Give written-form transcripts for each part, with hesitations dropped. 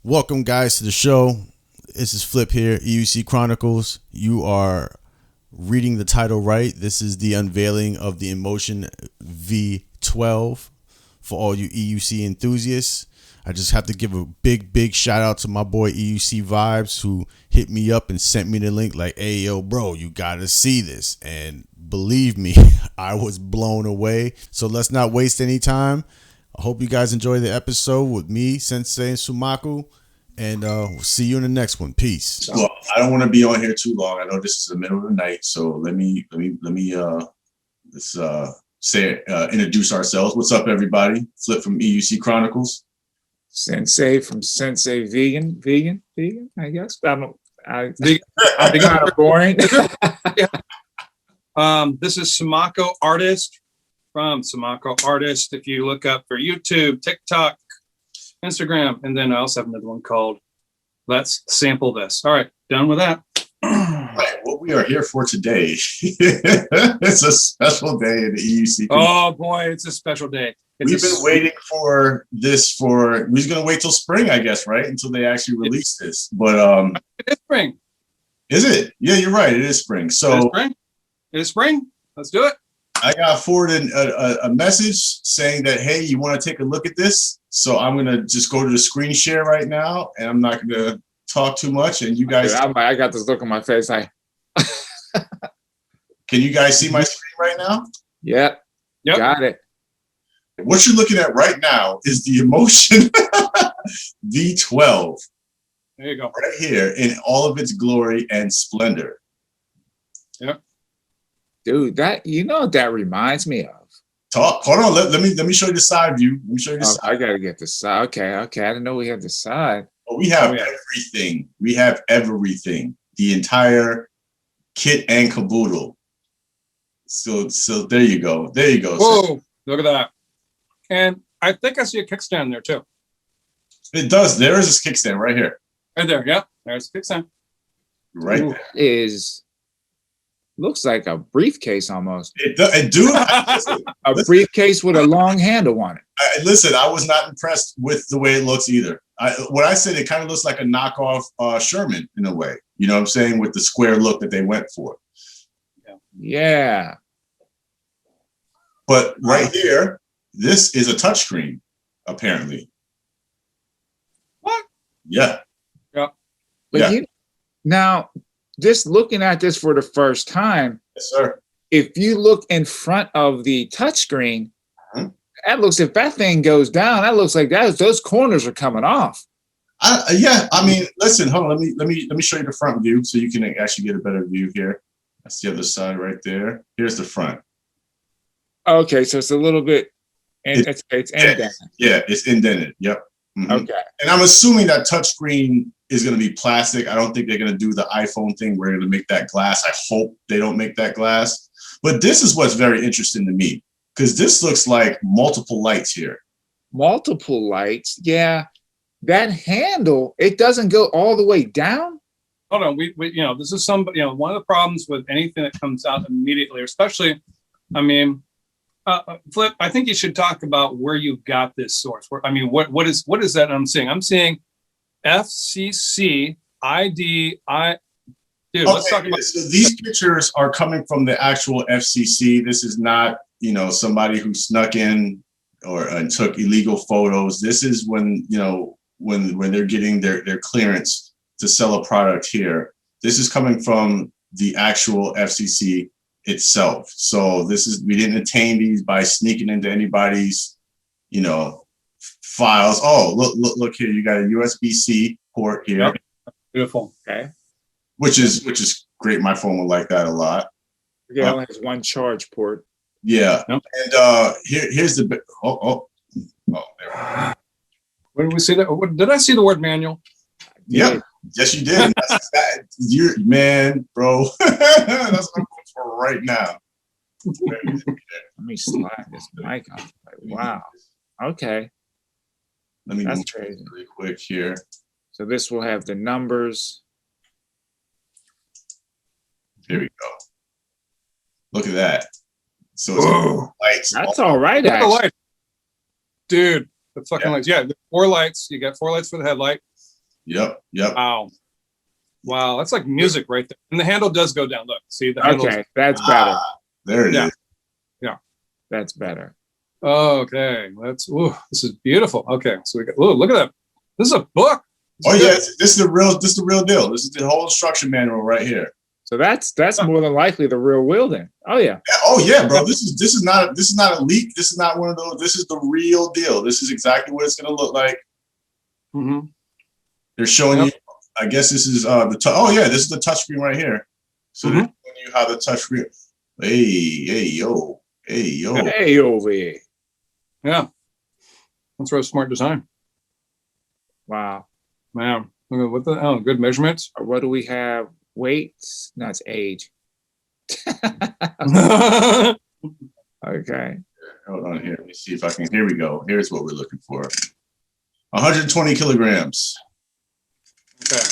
Welcome, guys, to the show. This is Flip here, EUC Chronicles. You are reading the title right. This is the unveiling of the Inmotion V12 for all you EUC enthusiasts. I just have to give a big shout out to my boy EUC Vibes, who hit me up and sent me the link like, hey, yo, bro, you got to see this. And believe me, I was blown away. So let's not waste any time. I hope you guys enjoy the episode with me, Sensei, and Sumako. And we'll see you in the next one. Peace. Well, I don't want to be on here too long. I know this is the middle of the night, so let me introduce ourselves. What's up, everybody? Flip from EUC Chronicles. Sensei from Sensei Vegan, I guess. I'm kind of boring. This is Sumako Artist from Sumako Artist. If you look up for YouTube, TikTok, Instagram, and then I also have another one called Let's Sample This. All right, done with that. Right, what we are here for today, it's a special day in the EUC. Oh boy, it's a special day. We've been waiting for this we're going to wait till spring, I guess, right? Until they actually release this. But it is spring. Is it? Yeah, you're right. It is spring. So it is spring. Let's do it. I got forwarded a message saying that, hey, you want to take a look at this? So I'm going to just go to the screen share right now, and I'm not going to talk too much. And you guys... I got this look on my face. Can you guys see my screen right now? Yep. Got it. What you're looking at right now is the Inmotion V12. There you go. Right here in all of its glory and splendor. Yep. Dude, that what that reminds me of. Hold on, let me show you the side view. Let me show you the side. I gotta get the side. Okay. I didn't know we had the side. Well, we have everything. We have everything. The entire kit and caboodle. So there you go. There you go. Whoa, look at that. And I think I see a kickstand there too. It does. There is this kickstand right here. Right there. Yep. There's a kickstand. Right Ooh, there. Looks like a briefcase almost. It do. A briefcase with a long handle on it. Listen, I was not impressed with the way it looks either. What I said, it kind of looks like a knockoff Sherman in a way. You know what I'm saying? With the square look that they went for. Yeah. But right here, this is a touchscreen, apparently. What? Yeah. Yeah. But now, just looking at this for the first time, yes, sir. If you look in front of the touchscreen, that looks, if that thing goes down, that looks like those corners are coming off. Yeah. I mean, listen, hold on. Let me show you the front view so you can actually get a better view here. That's the other side right there. Here's the front. Okay, so it's a little bit, it's indented. Yeah, it's indented. Yep. Mm-hmm. Okay. And I'm assuming that touchscreen is going to be plastic. I don't think they're going to do the iPhone thing where they're going to make that glass. I hope they don't make that glass. But this is what's very interesting to me, because this looks like multiple lights here. Multiple lights, yeah. That handle, it doesn't go all the way down. Hold on, we this is one of the problems with anything that comes out immediately, especially, I mean, Flip, I think you should talk about where you got this source. What is that I'm seeing? I'm seeing FCC ID. Dude, let's talk about. So these pictures are coming from the actual FCC. This is not, somebody who snuck in and took illegal photos. This is when they're getting their clearance to sell a product here. This is coming from the actual FCC itself. So we didn't attain these by sneaking into anybody's, files. Oh, look here. You got a USB-C port here. Yep. Beautiful. Okay. Which is great. My phone will like that a lot. Yeah, it only has one charge port. Yeah. Yep. And here's the there we go. Where did we see that? Did I see the word manual? Yeah. Yes, you did. You're man, bro. That's what I'm going for right now. Let me slide this mic on. Wow. Okay. Let me That's move crazy. really quick here. So this will have the numbers. Here we go. Look at that. So it's lights. That's all right, Look at the actually. light. Dude, the fucking lights. Yeah, 4 lights. You got 4 lights for the headlight. Yep. Yep. Wow. That's like music right there. And the handle does go down. Look, see the handle. Okay, that's better. There it is. Yeah. That's better. Okay. This is beautiful. Okay. So we got, look at that. This is a book. This is the real deal. This is the whole instruction manual right here. So that's more than likely the real wheel then. Oh yeah. Oh yeah, bro. This is not a leak. This is not one of those. This is the real deal. This is exactly what it's gonna look like. Mm-hmm. They're showing you. I guess this is this is the touchscreen right here. So they're showing you how the touchscreen. Hey over here. Yeah. That's real smart design. Wow. Man. What the good measurements. What do we have? Weight? No, it's age. Okay. Hold on here. Let me see if I can. Here we go. Here's what we're looking for. 120 kilograms. Okay.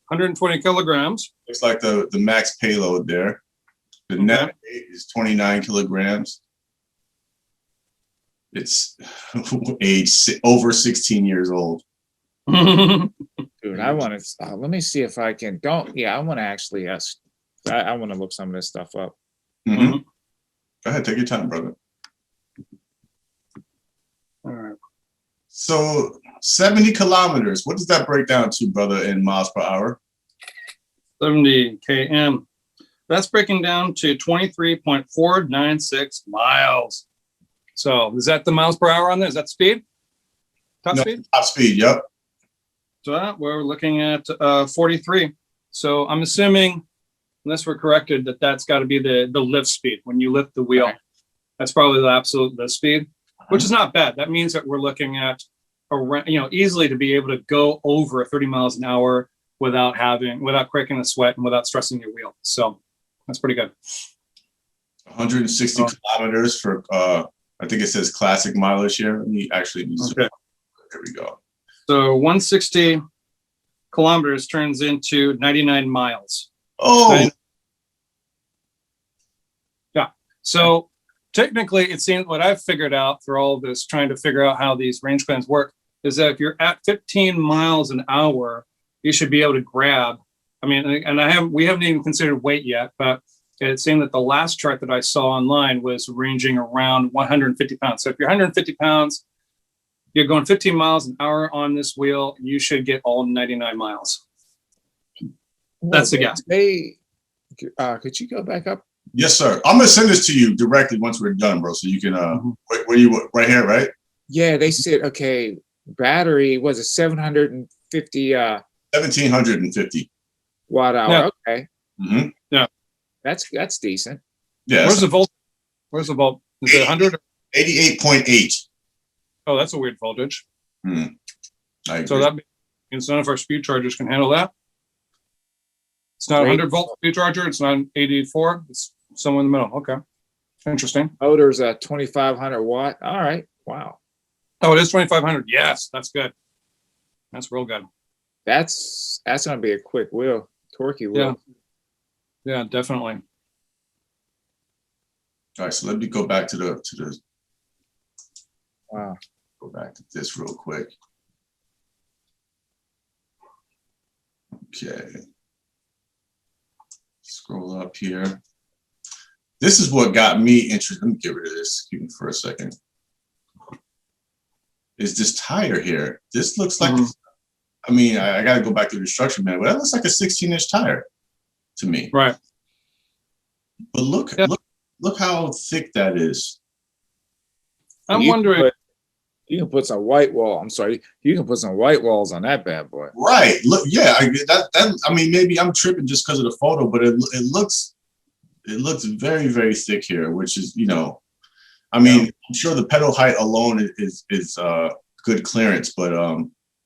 120 kilograms. Looks like the max payload there. The net weight is 29 kilograms. It's age over 16 years old. Dude, I want to. Let me see if I can. I want to actually ask. I want to look some of this stuff up. Mm-hmm. Go ahead, take your time, brother. All right. So 70 kilometers. What does that break down to, brother, in miles per hour? 70 km. That's breaking down to 23.496 miles. So is that the miles per hour on there? Is that speed? Top speed? Top speed, yep. So we're looking at 43. So I'm assuming, unless we're corrected, that's got to be the lift speed when you lift the wheel. Right. That's probably the absolute lift speed, which is not bad. That means that we're looking at easily to be able to go over 30 miles an hour without breaking a sweat and without stressing your wheel. So that's pretty good. 160 kilometers for I think it says classic mileage here. Let me actually Here we go. So 160 kilometers turns into 99 miles. Oh. Yeah. So technically, it seems what I've figured out through all of this, trying to figure out how these range plans work, is that if you're at 15 miles an hour, you should be able to grab. I mean, and we haven't even considered weight yet, but it seemed that the last chart that I saw online was ranging around 150 pounds. So if you're 150 pounds, you're going 15 miles an hour on this wheel, you should get all 99 miles. That's the guess. Could you go back up? Yes, sir. I'm gonna send this to you directly once we're done, bro. So you can where you right here, right? Yeah, they said battery was a 750 1750 watt hour. Yeah. Okay. Mm-hmm. Yeah. That's decent. Yeah. Where's the volt? Is it 100? 88.8. Oh, that's a weird voltage. I agree. So that means none of our speed chargers can handle that. It's not a 100 volt speed charger. It's not an 84. It's somewhere in the middle. Okay. Interesting. Motor's a 2500 watt. All right. Wow. Oh, it is 2500. Yes, that's good. That's real good. That's going to be a quick wheel. Torquey wheel. Yeah, definitely. All right, so let me go back to the Wow. Go back to this real quick. Okay. Scroll up here. This is what got me interested. Let me get rid of this. Excuse me for a second. Is this tire here? This looks like, I mean, I got to go back to the instruction manual, but that looks like a 16-inch tire to me. Right. But look how thick that is. I'm wondering. You can put some white wall. I'm sorry. You can put some white walls on that bad boy. Right. Look. Yeah. I mean, maybe I'm tripping just because of the photo, but it looks very, very thick here, which is, I mean, I'm sure the pedal height alone is good clearance, but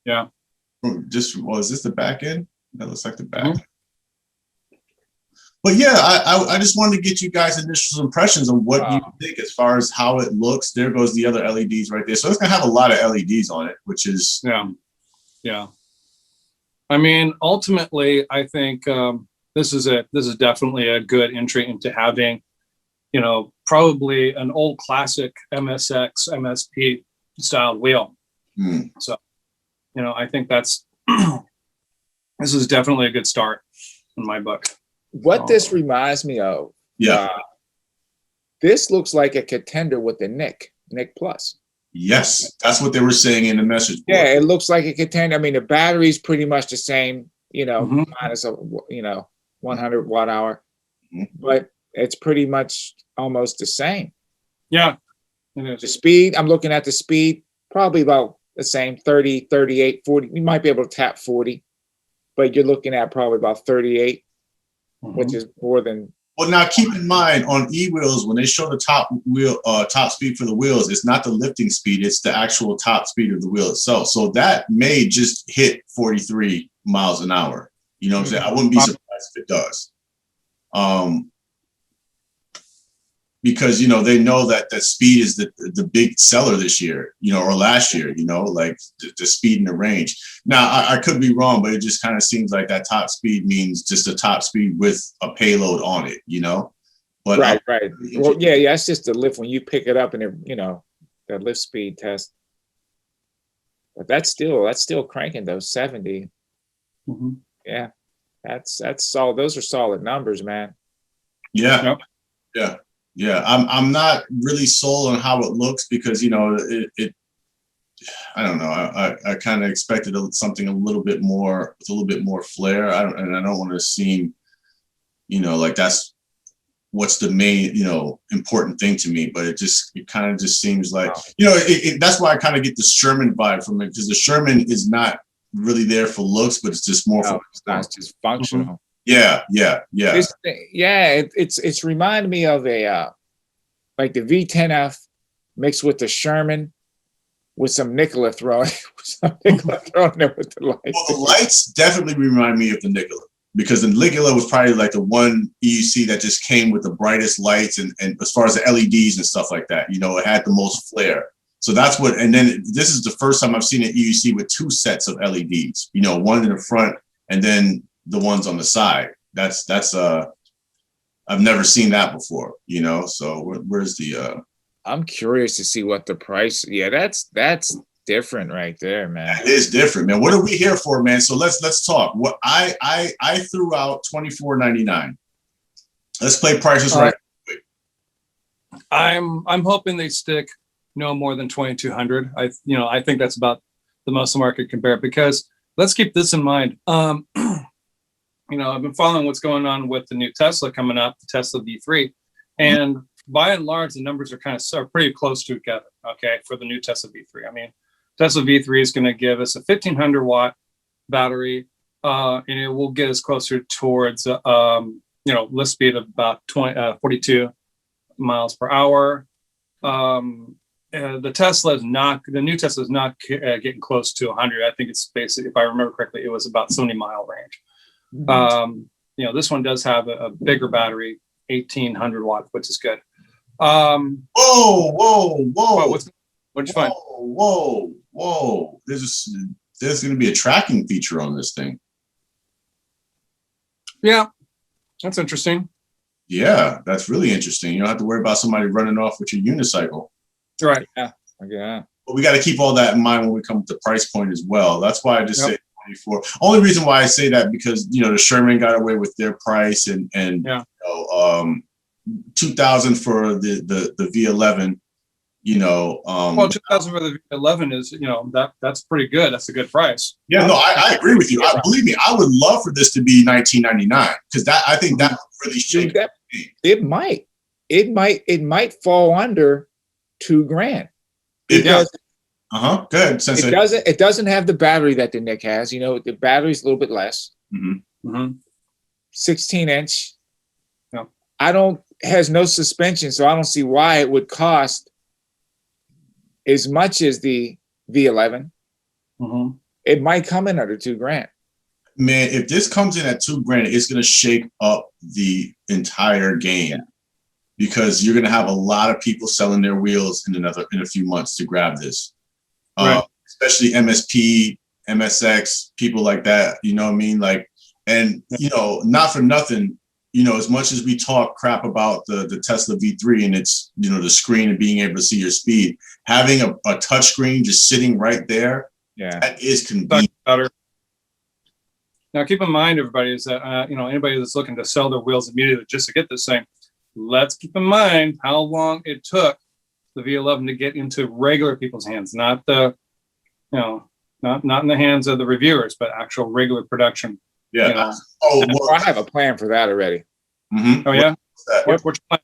is this the back end? That looks like the back. Mm-hmm. But yeah, I just wanted to get you guys' initial impressions on what you think as far as how it looks. There goes the other LEDs right there. So it's gonna have a lot of LEDs on it, which is yeah. I mean, ultimately, I think this is definitely a good entry into having, probably an old classic MSX MSP style wheel. So, I think that's This is definitely a good start in my book. What this reminds me of, Yeah. This looks like a contender with the Nick Plus. Yes, that's what they were saying in the message board. Yeah, it looks like a contender. I mean, the battery's pretty much the same, minus a 100 watt hour, but it's pretty much almost the same. Yeah, it is. The speed, I'm looking at the speed, probably about the same, 30, 38, 40. You might be able to tap 40, but you're looking at probably about 38, which is more than. Well, now keep in mind on e-wheels, when they show the top speed for the wheels, it's not the lifting speed, it's the actual top speed of the wheel itself. So that may just hit 43 miles an hour. You know what I'm saying? I wouldn't be surprised if it does. Because, they know that speed is the big seller this year, or last year, like the speed and the range. Now, I could be wrong, but it just kind of seems like that top speed means just a top speed with a payload on it, But right. Well, yeah, it's just the lift when you pick it up and that lift speed test. But that's still cranking those 70. Yeah, that's solid. Those are solid numbers, man. Yeah. Yep. Yeah. I'm not really sold on how it looks because I don't know. I kind of expected something a little bit more flair. I don't want to seem, like that's what's the main, important thing to me. But it kind of just seems like, that's why I kind of get the Sherman vibe from it because the Sherman is not really there for looks, but it's just more for it's just functional. Yeah. It's reminded me of like the V10F mixed with the Sherman with some Nikola thrown there with the lights. Well, the lights definitely remind me of the Nikola because the Nikola was probably like the one EUC that just came with the brightest lights and as far as the LEDs and stuff like that, it had the most flair. So that's what, and then this is the first time I've seen an EUC with two sets of LEDs, one in the front and then the ones on the side. That's I've never seen that before, so where's the I'm curious to see what the price. Yeah, that's different right there, man. It is different, man. What are we here for, man? So let's talk. What I threw out $24.99. Let's play prices right. I'm hoping they stick no more than 2,200. I think that's about the most the market can bear because let's keep this in mind. I've been following what's going on with the new Tesla coming up, the Tesla V3, and by and large, the numbers are pretty close together. Okay, for the new Tesla V3. I mean, Tesla V3 is going to give us a 1,500 watt battery, and it will get us closer towards lift speed of about 42 miles per hour. The new Tesla is not getting close to 100. I think it's basically, if I remember correctly, it was about 70 mile range. This one does have a bigger battery, 1,800 watts, which is good. Whoa! What'd you find? Whoa! There's going to be a tracking feature on this thing. Yeah, that's interesting. Yeah, that's really interesting. You don't have to worry about somebody running off with your unicycle. Right. Yeah. But we got to keep all that in mind when we come to price point as well. That's why I just say 24. Only reason why I say that because the Sherman got away with their price and 2,000 for the V11. Well, 2,000 for the V11 is that's pretty good. That's a good price. Yeah, no, I agree with you. Believe me, I would love for this to be 1999 because I think that would really shake that. It might fall under $2,000. Go ahead, Sensei. It doesn't have the battery that the Nick has. The battery's a little bit less. 16-inch. Yeah. Has no suspension, so I don't see why it would cost as much as the V11. It might come in under $2,000. Man, if this comes in at $2,000, it's going to shake up the entire game because you're going to have a lot of people selling their wheels in a few months to grab this. Right. Especially MSP, MSX, people like that. You know what I mean? Not for nothing. As much as we talk crap about the Tesla V3 and it's, the screen and being able to see your speed, having a touch screen just sitting right there, that is convenient. Better. Now, keep in mind, everybody, is that anybody that's looking to sell their wheels immediately just to get this thing, let's keep in mind how long it took the V11 to get into regular people's hands, not the, not in the hands of the reviewers, but actual regular production. Yeah. I have a plan for that already. Mm-hmm. Oh yeah. What's your plan?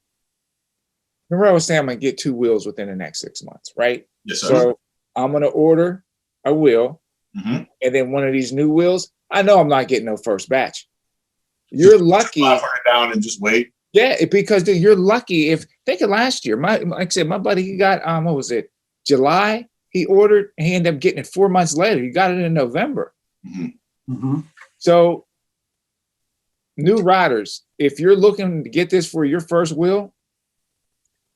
Remember, I was saying I'm gonna get 2 wheels within the next 6 months, right? Yes, sir. So I'm gonna order a wheel, and then one of these new wheels. I know I'm not getting no first batch. You're lucky. 500 down and just wait. Yeah, because dude, you're lucky. If think of last year, like I said, my buddy, he got what was it, July? He ordered, and he ended up getting it 4 months later. He got it in November. So, new riders, if you're looking to get this for your first wheel,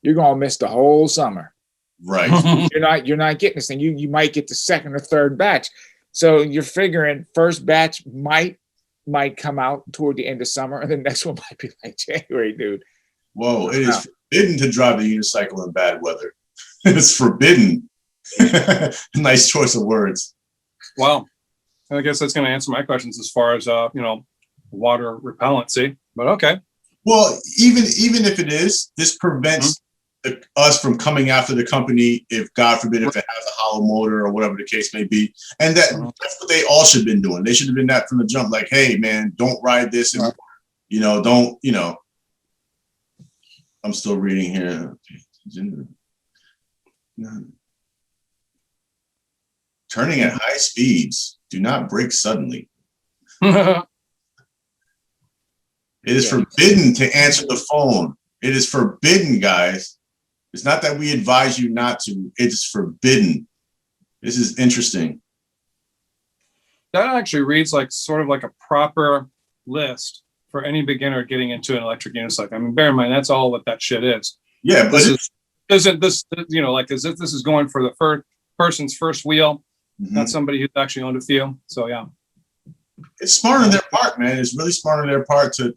you're gonna miss the whole summer. Right. You're not getting this thing. You might get the second or third batch. So you're figuring first batch might come out toward the end of summer, and the next one might be like January, dude. Whoa, it is forbidden to drive the unicycle in bad weather. It's forbidden. Nice choice of words. Wow. I guess that's going to answer my questions as far as water repellency. But okay. Well, even if it is, this prevents us from coming after the company if, God forbid, if it has a hollow motor or whatever the case may be. And that's what they all should have been doing. They should have been that from the jump. Like, hey, man, don't ride this. And, I'm still reading here. Turning at high speeds. Do not brake suddenly. It is forbidden to answer the phone. It is forbidden, guys. It's not that we advise you not to. It's forbidden. This is interesting. That actually reads like sort of like a proper list for any beginner getting into an electric unicycle. I mean, bear in mind, that's all what that shit is. Yeah, but this is going for the first person's first wheel, not somebody who's actually owned a few. So yeah. It's smart on their part, man. It's really smart on their part to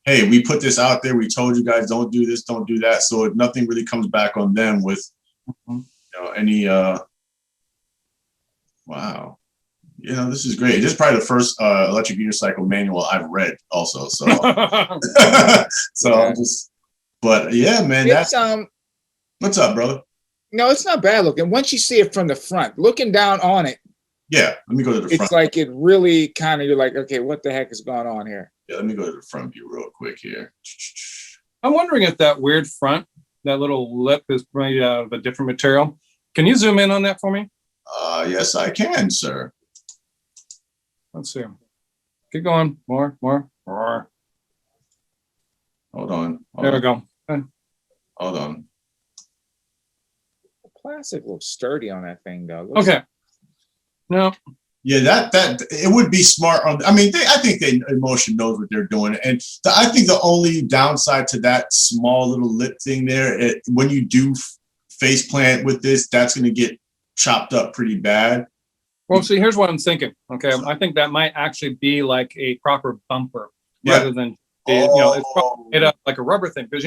hey, we put this out there. We told you guys don't do this, don't do that. So nothing really comes back on them with any wow. This is great. This is probably the first electric unicycle manual I've read also. So but yeah, man. It's, what's up, brother? No, it's not bad looking. Once you see it from the front, looking down on it. Yeah, let me go to the front. It's like it really kind of, you're like, okay, what the heck is going on here? Yeah, let me go to the front view real quick here. I'm wondering if that weird front, that little lip is made out of a different material. Can you zoom in on that for me? Yes, I can, sir. Let's see. Keep going. More. Hold on. There we go. Hold on. The plastic looks sturdy on that thing, though. Okay. No. Yeah, that it would be smart. I think Inmotion knows what they're doing, and I think the only downside to that small little lip thing there, when you do face plant with this, that's going to get chopped up pretty bad. Well, see, here's what I'm thinking. Okay, I think that might actually be like a proper bumper rather than it's probably made up like a rubber thing because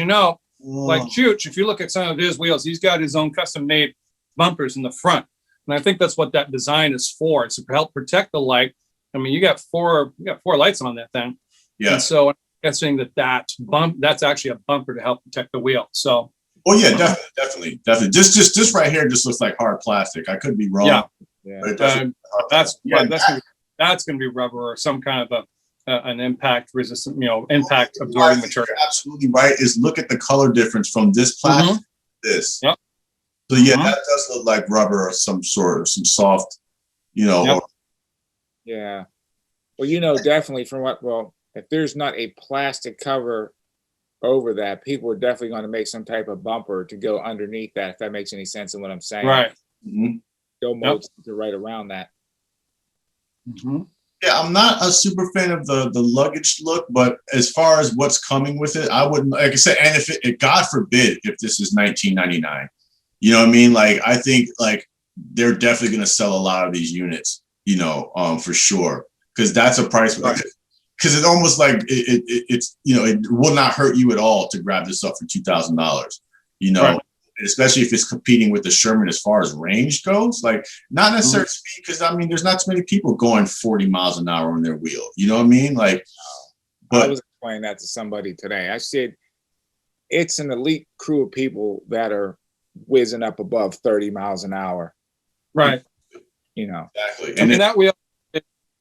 like Chooch, if you look at some of his wheels, he's got his own custom made bumpers in the front. And I think that's what that design is for. It's to help protect the light. I mean, you got four lights on that thing. Yeah. And so I'm guessing that's actually a bumper to help protect the wheel. So. Oh yeah, definitely. Just right here, just looks like hard plastic. I could be wrong. Yeah. That's going to be rubber or some kind of an impact resistant, impact absorbing material. You're absolutely right. Is look at the color difference from this plastic to this. Yep. So yeah, that does look like rubber or some sort of some soft, Yep. Yeah. Well, definitely if there's not a plastic cover over that, people are definitely going to make some type of bumper to go underneath that, if that makes any sense in what I'm saying. Right. Go mold to right around that. Yeah, I'm not a super fan of the luggage look, but as far as what's coming with it, I wouldn't, like I said, and if it God forbid, if this is $19.99. You know what I mean? Like, I think like they're definitely going to sell a lot of these units, for sure. Because that's a price. Because it's almost like it's, it will not hurt you at all to grab this up for $2,000, Right. especially if it's competing with the Sherman as far as range goes. Like, not necessarily speed, because I mean, there's not too many people going 40 miles an hour on their wheel. You know what I mean? Like, but I was explaining that to somebody today. I said it's an elite crew of people that are whizzing up above 30 miles an hour. Right. You know. Exactly. And that wheel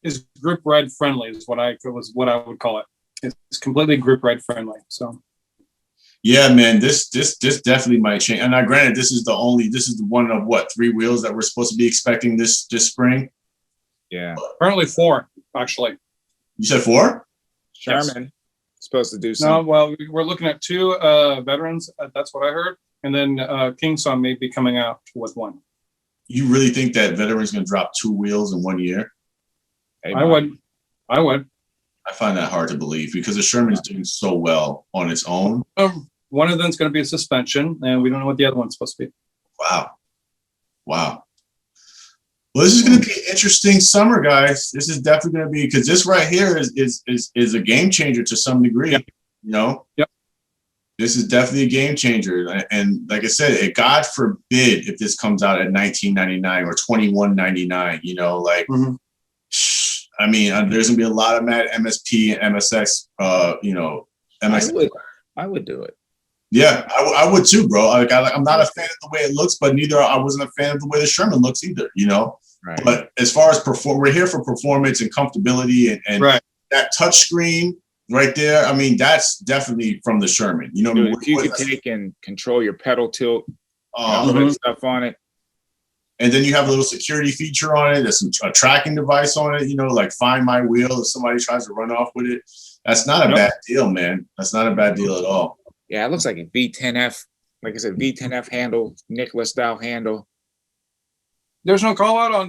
is grip ride friendly is what I would call it. It's completely grip ride friendly. So yeah, man, this definitely might change. And now, granted, this is the one of what, 3 wheels that we're supposed to be expecting this spring. Yeah. Apparently 4, actually. You said 4? Sherman supposed to do No, something. well, we're looking at 2 veterans. That's what I heard. And then King Song may be coming out with 1. You really think that veteran's going to drop 2 wheels in 1 year? Hey, I would. I find that hard to believe because the Sherman's doing so well on its own. One of them's going to be a suspension, and we don't know what the other one's supposed to be. Wow. Well, this is going to be an interesting summer, guys. This is definitely going to be, because this right here is a game changer to some degree. Yep. You know. Yep. This is definitely a game changer, and like I said, God forbid if this comes out at $19.99 or $21.99. You know, like. I mean, there's gonna be a lot of mad MSP and MSX. MSX. I would do it. Yeah, I would too, bro. I'm not a fan of the way it looks, but I wasn't a fan of the way the Sherman looks either. You know. Right. But as far as we're here for performance and comfortability, and right. That touch screen right there. I mean, that's definitely from the Sherman. You know, if you could take and control your pedal tilt, stuff on it. And then you have a little security feature on it. There's a tracking device on it, you know, like Find My Wheel if somebody tries to run off with it. That's not a bad deal, man. That's not a bad deal at all. Yeah, it looks like a V10F, like I said, V10F handle, Nicholas style handle. There's no call out on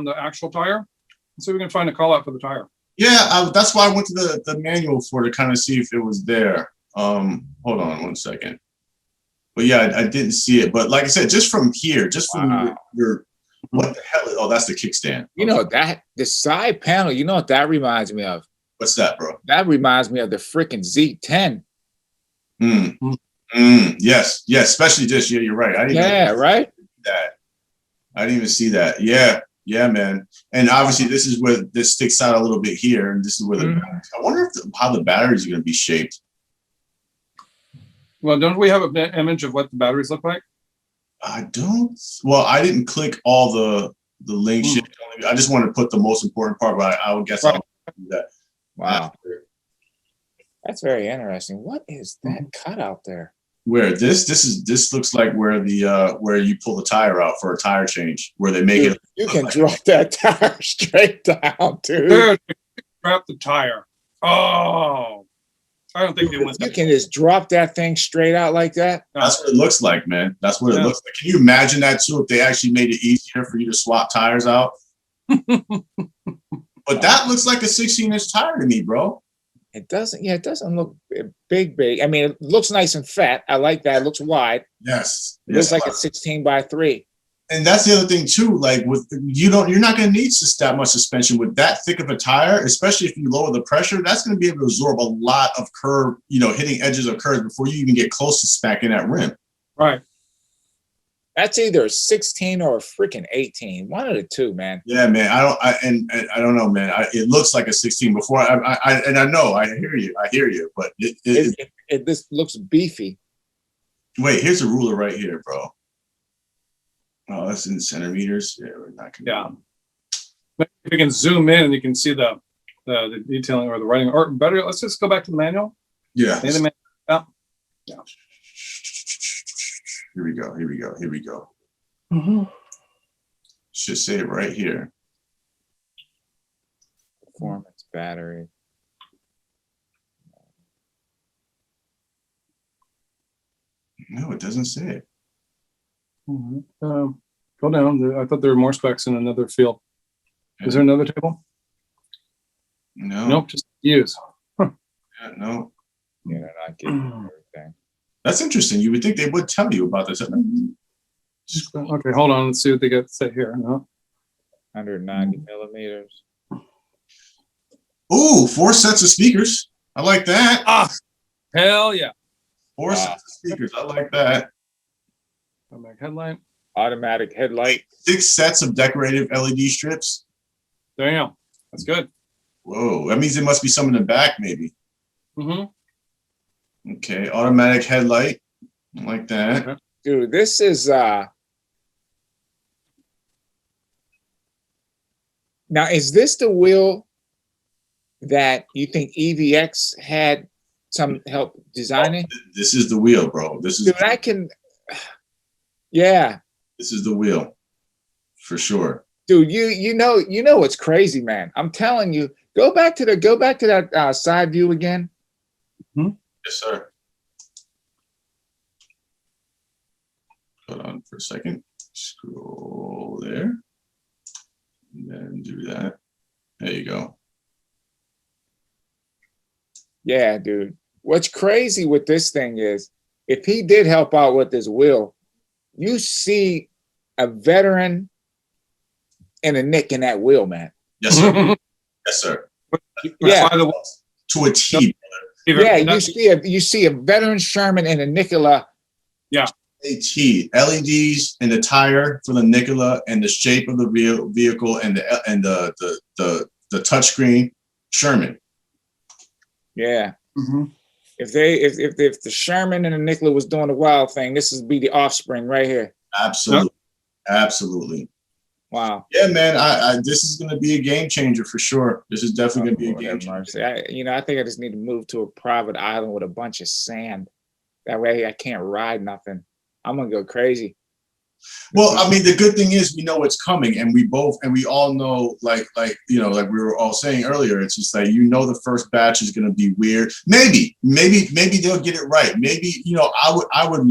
the actual tire. Let's see if we can find a call out for the tire. Yeah, that's why I went to the manual to kind of see if it was there. Hold on 1 second. But yeah, I didn't see it. But like I said, just from here, your what the hell? Oh, that's the kickstand. You know that the side panel. You know what that reminds me of? What's that, bro? That reminds me of the freaking Z10. Yes, especially this. Yeah, you're right. I didn't even see that. Yeah, man. And obviously, this is where this sticks out a little bit here, and this is where I wonder how the batteries are going to be shaped. Well, don't we have an image of what the batteries look like? I don't. Well, I didn't click all the links yet. I just wanted to put the most important part, but I would guess I'll do that. Wow. After. That's very interesting. What is that cutout there? Where this looks like where you pull the tire out for a tire change, where they make it. You can drop that tire straight down, dude. Drop the tire. Oh. I don't think they want that. You can just drop that thing straight out like that. That's what it looks like, man. That's what it looks like. Can you imagine that too? If they actually made it easier for you to swap tires out. But that looks like a 16-inch tire to me, bro. It doesn't. Yeah, it doesn't look big. I mean, it looks nice and fat. I like that. It looks wide. Yes. It looks like a 16x3. And that's the other thing too. Like you're not going to need that much suspension with that thick of a tire, especially if you lower the pressure. That's going to be able to absorb a lot of curve, hitting edges of curves before you even get close to smacking that rim. Right. That's either a 16 or a freaking 18. One of the two, man. Yeah, man. I don't know, man. It looks like a 16 before. I know. I hear you. But this looks beefy. Wait, here's a ruler right here, bro. Oh, that's in centimeters. Yeah, we're not gonna. Yeah. If you can zoom in and you can see the detailing or the writing, or better, let's just go back to the manual. Yeah. Yeah. Here we go. Mm-hmm. Should say it right here. Performance battery. No, it doesn't say it. Go down. I thought there were more specs in another field. Is there another table? No. Nope, just use. Yeah, no. Yeah, they're not giving everything. That's interesting. You would think they would tell you about this. Okay, hold on. Let's see what they got to say here. No. 190 millimeters. Ooh, 4 sets of speakers. I like that. Ah, hell yeah. 4 sets of speakers. I like that. Automatic headlight. Automatic headlight. 6 sets of decorative LED strips. There you go. That's good. Whoa, that means there must be some in the back, maybe. Mm-hmm. Okay, automatic headlight, like that. Okay. Dude, this is now, is this the wheel that you think EVX had some help designing? This is the wheel, bro. This is Dude, I can, yeah. This is the wheel, for sure. Dude, you know what's crazy, man. I'm telling you, go back to that side view again. Yes, sir. Hold on for a second. Scroll there. And then do that. There you go. Yeah, dude. What's crazy with this thing is, if he did help out with this wheel, you see a veteran and a nick in that wheel, man. Yes, sir. Yes, sir. Yeah. To a T. Yeah, you see a veteran Sherman and a Nikola. Yeah. A T. LEDs and the tire for the Nikola and the shape of the vehicle and the touchscreen Sherman. Yeah. Mm-hmm. If the Sherman and the Nikola was doing the wild thing, this would be the offspring right here. Absolutely. Absolutely. Wow. Yeah, man. I this is gonna be a game changer for sure. This is definitely gonna be a game changer. I think I just need to move to a private island with a bunch of sand. That way I can't ride nothing. I'm gonna go crazy. Well, I mean, the good thing is we know it's coming, and we all know, like we were all saying earlier, it's just like, the first batch is gonna be weird. Maybe they'll get it right. Maybe, I would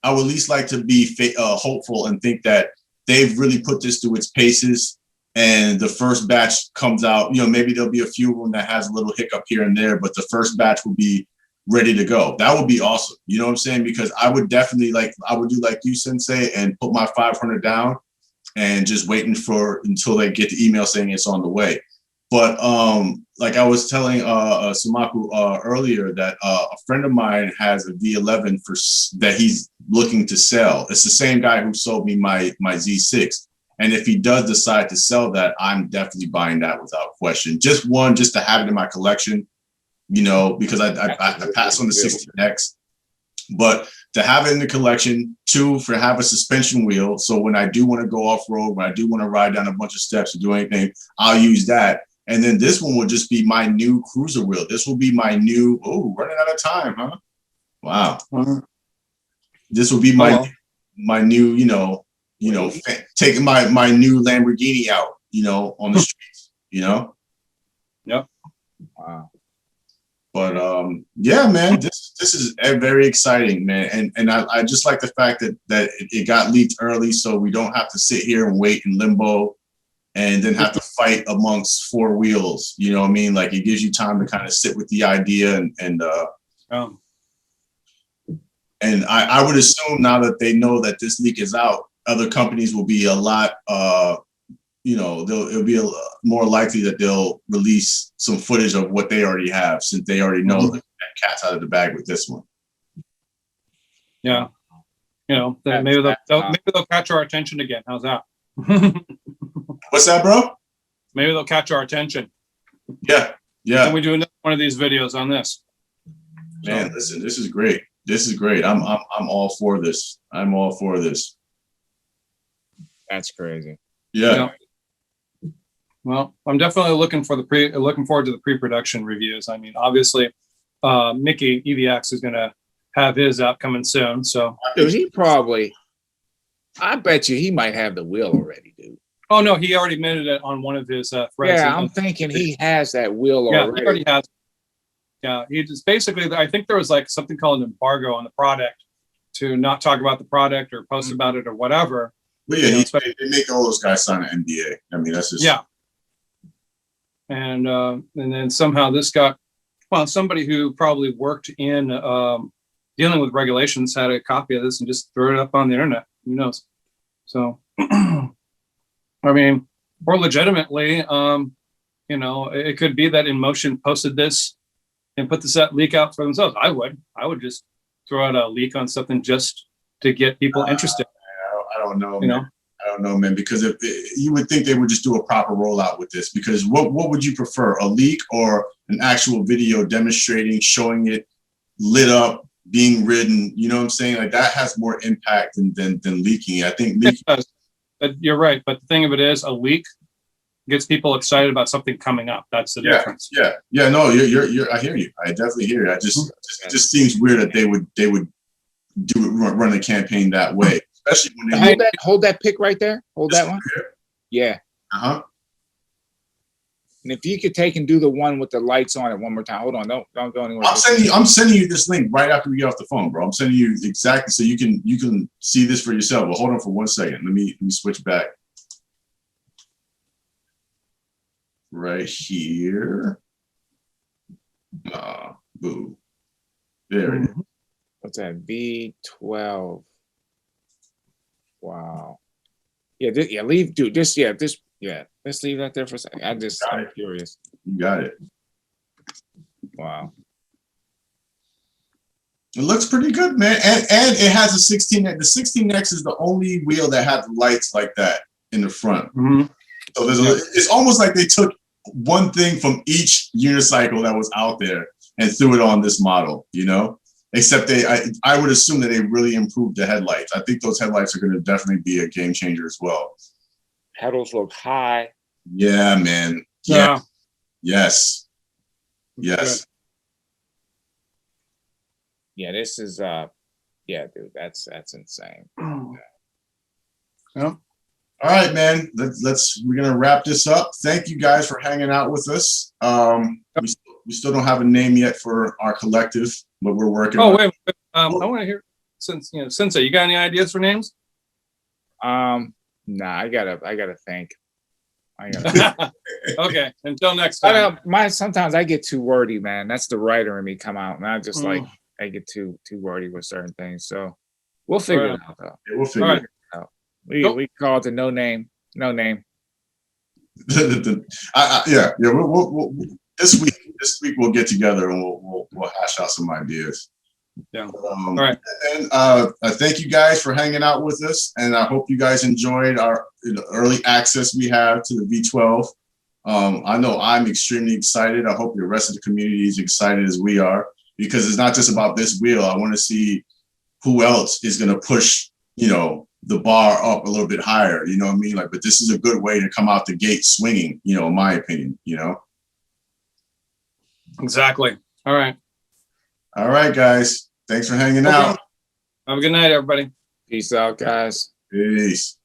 at least like to be hopeful and think that they've really put this through its paces, and the first batch comes out. Maybe there'll be a few of them that has a little hiccup here and there, but the first batch will be ready to go. That would be awesome. You know what I'm saying? Because I would definitely I would do like you, Sensei, and put my 500 down and just waiting until they get the email saying it's on the way. But like I was telling Sumako earlier, that a friend of mine has a V11 that he's looking to sell. It's the same guy who sold me my Z6. And if he does decide to sell that, I'm definitely buying that without question. Just to have it in my collection, because I pass on the 16X. But to have it in the collection, 2, for have a suspension wheel. So when I do want to go off-road, when I do want to ride down a bunch of steps or do anything, I'll use that. And then this one will just be my new cruiser wheel. This will be my new, running out of time, huh? Wow. This will be my new, taking my new Lamborghini out, on the streets, Yep. Wow. But yeah, man, this is very exciting, man. And I just like the fact that it got leaked early, so we don't have to sit here and wait in limbo and then have to fight amongst 4 wheels. You know what I mean? Like, it gives you time to kind of sit with the idea and I would assume, now that they know that this leak is out, other companies will be a lot, it'll be more likely that they'll release some footage of what they already have, since they already know that cat's out of the bag with this one. Yeah. Maybe they'll catch our attention again. How's that? What's that, bro? Maybe they'll catch our attention. Yeah. Can we do another one of these videos on this? Man, listen, this is great. This is great. I'm all for this. I'm all for this. That's crazy. Yeah. Well, I'm definitely looking forward to the pre-production reviews. I mean, obviously, Mickey EVX is going to have his out coming soon. So, dude, I bet you he might have the wheel already, dude. Oh no, he already admitted it on one of his threads. Yeah, I'm thinking he has that wheel already. Yeah, he already has. Yeah, he just basically, I think there was like something called an embargo on the product to not talk about the product or post about it or whatever. Well, yeah, they make all those guys sign an NDA. I mean, that's just And then somehow this got, somebody who probably worked in dealing with regulations had a copy of this and just threw it up on the internet. Who knows? So, I mean, or legitimately, it could be that Inmotion posted this and put this leak out for themselves. I would just throw out a leak on something just to get people interested. I don't know, You man. know, I don't know, man, because if you would think they would just do a proper rollout with this, because what would you prefer, a leak or an actual video demonstrating, showing it lit up, being ridden? You know what I'm saying? Like that has more impact than leaking. I think leaking. it does. But you're right. But the thing of it is, a leak gets people excited about something coming up. That's the difference. Yeah. No, you're. I hear you. I definitely hear you. It just seems weird that they would do it, run a campaign that way, especially when they hold that pick right there. Hold that one. Yeah. And if you could take and do the one with the lights on it one more time. Hold on. Don't go anywhere. I'm sending you this link right after we get off the phone, bro. I'm sending you exactly so you can see this for yourself. But hold on for 1 second. Let me switch back. Right here. Boo. There it is. What's that? V12. Wow. Yeah, leave, dude. Let's leave that there for a second. I'm curious. You got it. Wow. It looks pretty good, man. And it has a 16X. The 16X is the only wheel that had the lights like that in the front. So it's almost like they took one thing from each unicycle that was out there and threw it on this model, you know? Except I would assume that they really improved the headlights. I think those headlights are going to definitely be a game changer as well. Pedals look high. Yeah, man. Yeah. Yes. Good. Yeah, this is dude, that's insane. Yeah. All right, man. We're gonna wrap this up. Thank you guys for hanging out with us. We still don't have a name yet for our collective, but we're working on it. Wait. I want to hear Sensei, you got any ideas for names? Nah, I gotta think. Okay, until next time. Sometimes I get too wordy, man. That's the writer in me come out, and I just like I get too wordy with certain things. So we'll figure it out, though. Yeah, we'll figure it out. We call it the no name. We'll this week we'll get together and we'll hash out some ideas. Yeah. All right. And thank you guys for hanging out with us, and I hope you guys enjoyed our early access we have to the V12. I know I'm extremely excited. I hope the rest of the community is excited as we are, because it's not just about this wheel. I want to see who else is going to push, the bar up a little bit higher. You know what I mean? But this is a good way to come out the gate swinging, in my opinion, Exactly. All right. All right, guys. Thanks for hanging out. Have a good night, everybody. Peace out, guys. Peace.